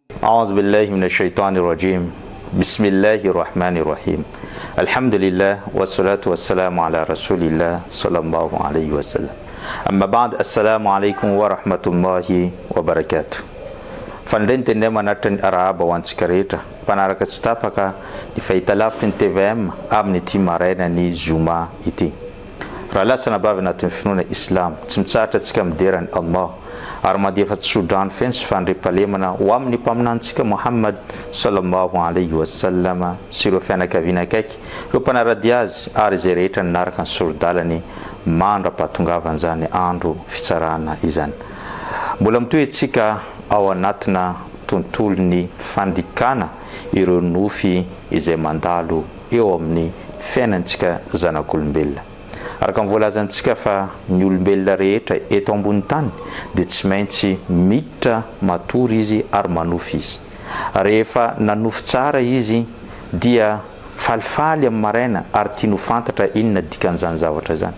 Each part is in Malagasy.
أعوذ بالله من الشيطان الرجيم بسم الله الرحمن الرحيم الحمد لله والصلاة والسلام على رسول الله صلى الله عليه وسلم أما بعد السلام عليكم ورحمة الله وبركاته فندنت نما نتن أرابا وانسكريتا panaraka tsy tapaka ny fahitalavitra ny TVM amin'ny ty maraina ny Zuma ity. Raha lasana bavy anatin'ny finoana Islam, tsy mitsahatra antsika miderany Allah ary mandefa tsodrano feny sy fandriampahalemana ho amin'ny mpaminantsika Muhammad sallallahu alayhi wa sallam sy ireo fianakaviana akaiky, ireo mpanarady azy ary izay rehetra ninaraka ny sorodalany mandra-pahatongavan'izany andro fitsarana izany. Mbola mitohy antsika ao anatina tontolon'ny fandikana ireo nofy izay mandalo eo amin'ny fiainantsika zanak'olombelona. Araka mivolazantsika fa ny olombelona rehetra eto ambony tany dia tsy maintsy miditra matory izy ary manofy izy. Rehefa nanofy tsara izy dia falifaly amin'ny maraina ary tia nofantatra inona dikan'izany zavatra zany.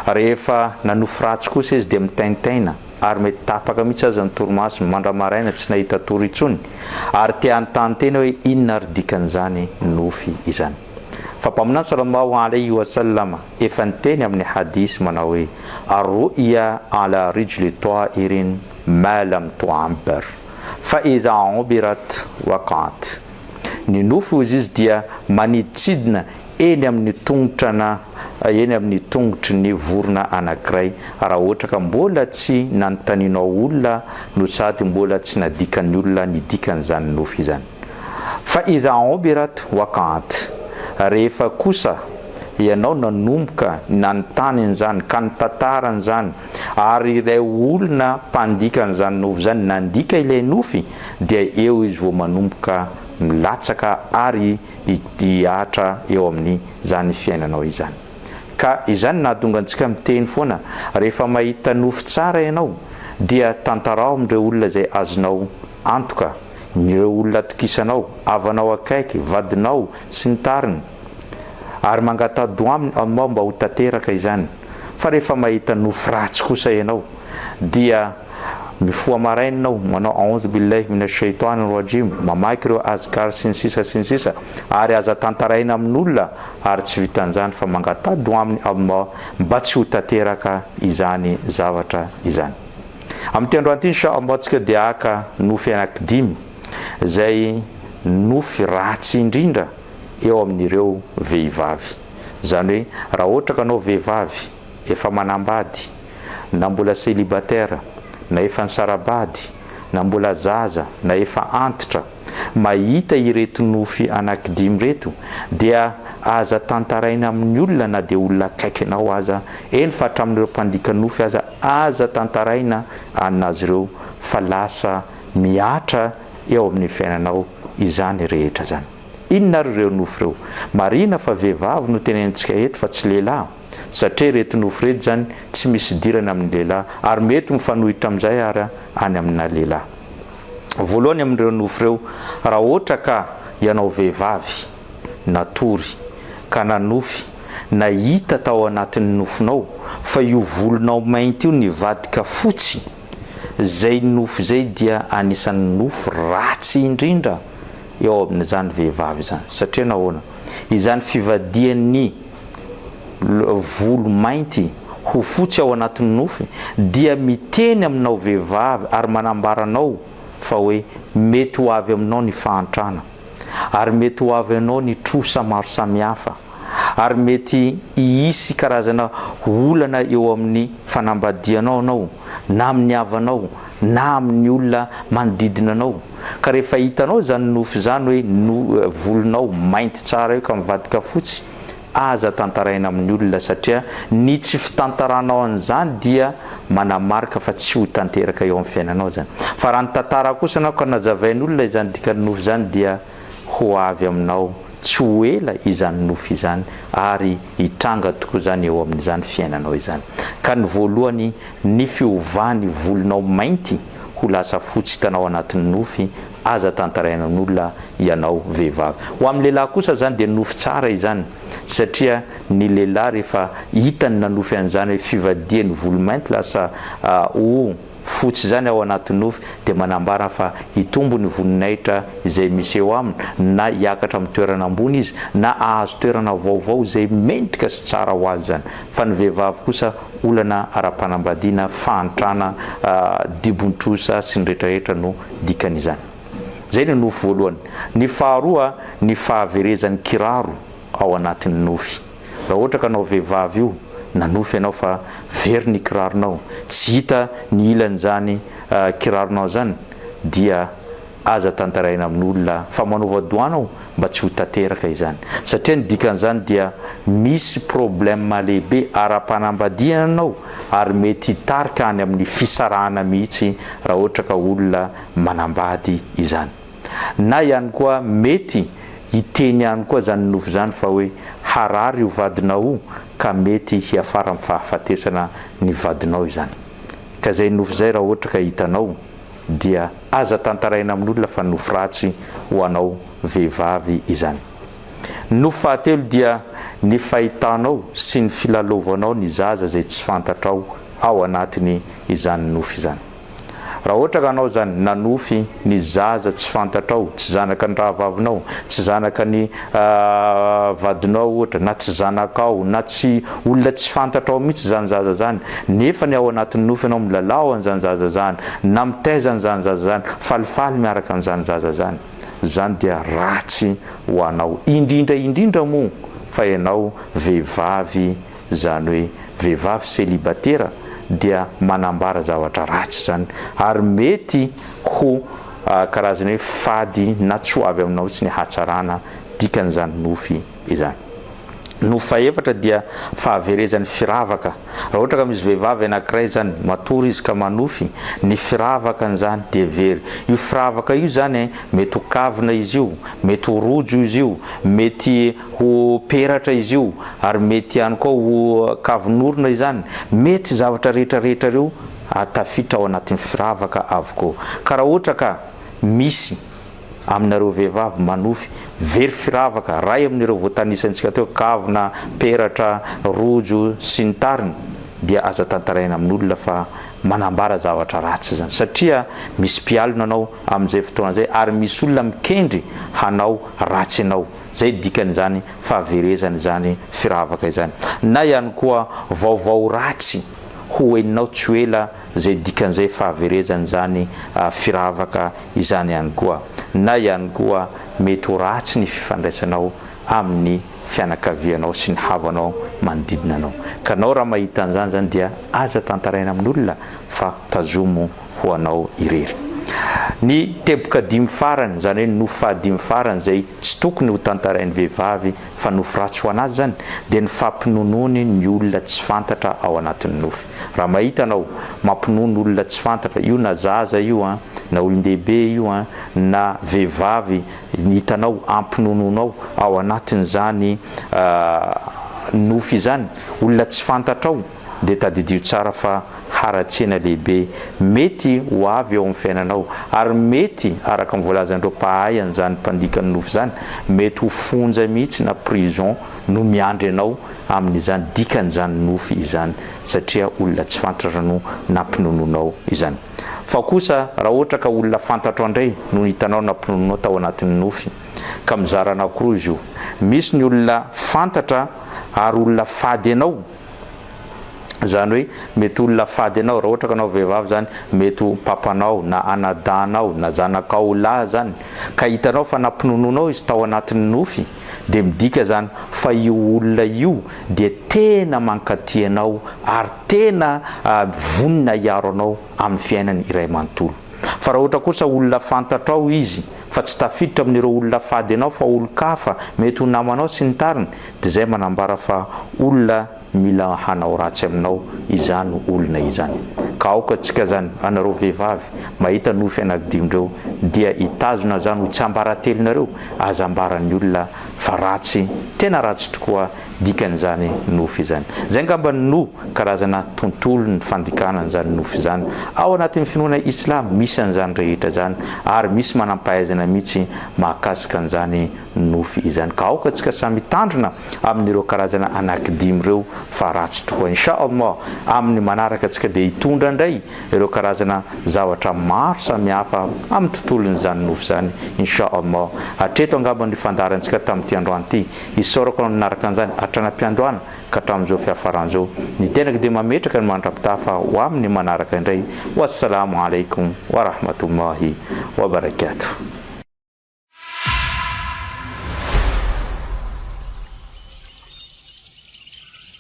Rehefa nanofy ratsy kosa izy dia mitaintaina ary mety tapaka mihitsy aza ny torimaso mandramaraina tsy nahita tory intsony ary tia anontany tena hoe inona ary dikan'izany nofy izany. Fa mpaminany sallallahu alayhi wa sallam efa niteny amin'ny hadisy manao hoe arru'ya ala rijli ta'irin ma lam tu'abbar fa idha ubirat waqa'at. Ny nofy izy dia maniditsidina eny amin'ny tongotry ny vorona anankiray raha ohatra ka mbola tsy nanontanianao olona no sady mbola tsy nadikan'ny olona ny dikan'izany nofy izany. Fa idha ubirat waqa'at, rehefa kosa ianao nanomboka nanontanin'izany ka nitantaran'izany ary ilay olona mpandikan'izany nofy zany nandika ilay nofy dia eo izy vao manomboka milatsaka ary hiatra eo amin'ny zany fiainanao izany. Ka izany nahatonga antsika miteny foana, rehefa mahita nofy tsara ianao dia tantarao amin'ireo olona izay azonao antoka, ireo olona tokisanao, avanao akaiky, vadinao sy ny tariny, ary mangatado aminy aminao mba ho tanteraka izany. Fa rehefa mahita nofy ratsy kosa ianao dia mifoha marainao manao a'udhu billahi minash shaitani rajim, mamaky ireo azkar sy ny sisa ary aza tantaraina amin'olona ary tsy vitan'izany fa mangatado aminy aminao mba tsy ho tanteraka izany zavatra izany. Amin'ny androany inshallah tsika dia aka nofy anankidimy izay nofy ratsy indrindra eo amin'ireo vehivavy. Zany hoe raha ohatra ka anao vehivavy efa manambady na mbola célibataire na efa nisarabady na mbola zaza na efa antitra, mahita ireto nofy anankidimy reto dia aza tantaraina amin'ny olona na dia olona akaikinao aza eny fa hatramin'ireo mpandika nofy aza tantaraina aminazy ireo fa lasa miatra eo amin'ny fiainanao izany rehetra zany. Inona ary ireo nofy reo? Marina fa vehivavy no tenentsika eto fa tsy lehilahy, satria reto nofy reto zany tsy misy dirana amin'ny lehilahy ary mety mifanohitra amin'izay ary any amina lehilahy. Voalohany amin'ireo nofy reo, raha ohatra ka ianao vehivavy natory ka nanofy nahita tao anatin'ny nofinao fa io volonao mainty io nivadika fotsy, zay nofy zay dia anisan'ny nofy ratsy indrindra eo amin'izany vehivavy izany. Satria nahoana? Izany fivadian'ny volo mainty ho fotsy ao anatin'ny nofy dia miteny aminao vehivavy ary manambaranao fa hoe mety ho avy aminao ny fahantrana, ary mety ho avy aminao ny trosa maro samihafa, ary mety hisy karazana olana eo amin'ny fanambadianao anao na amin'ny havanao na amin'ny olona manodidina anao. Ka rehefa hitanao zany nofy zany hoe volonao mainty tsara io ka mivadika fotsy, aza tantaraina amin'ny olona satria ny tsy fitantaranao an'izany dia manamarika fa tsy ho tanteraka eo amin'ny fiainanao zany. Fa raha ny tantara kosa anao ka nazavain'olona izany dikan'ny nofy zany dia ho avy aminao tsy ho ela izany nofy izany ary hitranga tokoa zany eo amin'izany fiainanao izany. Ka ny voalohany ny fiovany volonao mainty ho lasa fotsy hitanao anatin'ny nofy aza tantaraina amin'olona ianao vehivavy. Ho amin'ny lehilahy kosa zany dia nofy tsara izany satria ny lehilahy rehefa hitany nanofy an'izany hoe fivadian'ny volo mainty lasa ho fotsy zany ao anaty nofy dia manambara fa hitombo ny voninahitra izay misy eo aminy na hiakatra amin'ny toerana ambony izy na ahazo toerana vaovao izay mendrika sy tsara ho azy zany. Fa ny vehivavy kosa olana ara-panambadiana, fahantrana, dibon-trosa sy ny rehetrarehetra no dikan'izany. Zay ny nofy voalohany. Ny faharoa, ny fahaverezan'ny kiraro ao anatin'ny nofy. Raha ohatra ka anao vehivavy io na nofy ianao fa very ny kiraronao, tsy hita ny ilan'izany kiraronao zany, dia aza tantaraina amin'olona fa manova doanao mba tsy ho tanteraka izany. Satria ny dikan'izany dia misy problème lehibe ara-panambadiana anao ary mety hitarika any amin'ny fisarahana mihitsy raha ohatra ka olona manambady izany. Na ihany koa mety hiteny ihany koa zany nofy zany fa hoe harary io vadinao ka mety hiafara amin'ny fahafatesana ny vadinao izany. Ka zay nofy zay raha ohatra ka hitanao dia aza tantaraina amin'olona fa nofy ratsy ho anao vehivavy izany. Nofy fahatelo dia ny fahitanao sy ny filalovanao ny zaza zay tsy fantatrao ao anatiny izany nofy izany. Raha ohatra ka anao zany nanofy ny zaza tsy fantatrao, tsy zanaka ny rahavavinao, tsy zanaka ny vadinao ohatra, na tsy zanakao, na tsy olona tsy fantatrao mihitsy zany zaza zany, nefa ny ao anatin'ny nofy ianao milalao an'izany zaza zany, na mitaiza an'izany zaza zany, falifaly miaraka amin'izany zaza zany, zany dia ratsy ho anao. Indrindra moa fa ianao vehivavy, zany hoe vehivavy célibataire, dia manambara zavatra ratsy zany ary mety ho karazany hoe fady na tsy ho avy aminao tsy ny hatsarana dikan'izany nofy izany. Nofy fahaefatra dia fahaverezan'ny firavaka. Raha ohatra ka misy vehivavy anankiray zany matory izy ka manofy, ny firavaka an'izany dia very. Io firavaka io zany mety ho kavina izy io, mety ho rojo izy io, mety ho peratra izy io, ary mety ihany koa ho kavinorona izany. Mety zavatra rehetrarehetra reo tafiditra ao anatin'ny firavaka avokoa. Ka raha ohatra ka misy aminareo vehivavy manofy very firavaka, ray amin'ireo voatanisantsika teo, kavina, peratra, rojo sy ny tariny, dia aza tantaraina amin'olona fa manambara zavatra ratsy zany. Satria misy mpialina anao amin'izay fotoana zay ary misy olona mikendry hanao ratsy anao. Zay dikan'izany fahaverezana izany firavaka izany. Na ihany koa vaovao ratsy ho eninao tsy ho ela, zay dikan'izay fahaverezana izany firavaka izany ihany koa. Na ihany koa mety ho ratsy ny fifandraisanao amin'ny fianakavianao sy ny havanao manodidina anao. Ka anao raha mahita an'izany zany dia aza tantaraina amin'olona fa tazomo ho anao irery. Ny teboka dimy farany, zany hoe nofy fahadimy farany zay tsy tokony ho tantarain'ny vehivavy fa nofy ratsy ho anazy zany, dia ny fampinonony ny olona tsy fantatra ao anatin'ny nofy. Raha mahita anao mampinono olona tsy fantatra, io na zaza io na olon-dehibe io na vehivavy, hitanao ampinononao ao anatin'izany nofy izany olona tsy fantatrao, dia tadidio tsara fa haratsena lehibe mety ho avy eo amin'ny fiainanao, ary mety araka mivolazan'ireo mpahay an'izany mpandikany nofy zany, mety ho fonja mihitsy na prison no miandry anao amin'izany dikan'izany nofy izany, satria olona tsy fantatra no nampinononao izany. Fa kosa raha ohatra ka olona fantatro andray no hitanao nampinononao tao anatin'ny nofy, ka mizara anankiroa izy io. Misy ny olona fantatra ary olona fady anao, zany hoe mety olona fady anao. Raha ohatra ka anao vehivavy zany, mety ho papanao na anadanao na zanakao lahy zany, ka hitanao fa nampinononao izy tao anatin'ny nofy, dia midika zany fa io olona io dia tena mankaty anao ary tena vonina hiaro anao amin'ny fiainany iray manontolo. Fa raha ohatra kosa olona fantatrao izy fa tsy tafiditra amin'ireo olona fady anao fa olon-kafa, mety ho namanao sy ny tariny, dia zay manambara fa olona mila hanao ratsy aminao izany olona izany. Ka aoka tsika zany anareo vehivavy mahita nofy anankidimindreo dia hitazona zany ho tsy ambaratelonareo, aza ambaran'ny olona fa ratsy tena ratsy tokoa dikan'izany nofy zany. Zay ngamba no karazana tontolo ny fandikana zany nofy zany ao anatin'ny finoana islam, misy an'izany rehetra zany ary misy manam-pahaizana mihitsy mahakasika an'izany nofy izany. Ka aoka antsika samy tandrina amin'ireo karazana anankidimy ireo fa ratsy tokoa. Inshallah amin'ny manaraka antsika dia hitondra indray ireo karazana zavatra maro samihafa amin'ny tontolon'izany nofy zany inshallah. Hatreto angamba ny fandarantsika tamin'ity androany ity, isorako nanaraka an'izany hatranam-piandohana ka hatramin'izao fiafaran'izao ny tenako dia mametraka ny mandrapitafa ho amin'ny manaraka indray. Wassalamu alaikum wa rahmatullahi wa barakatuh.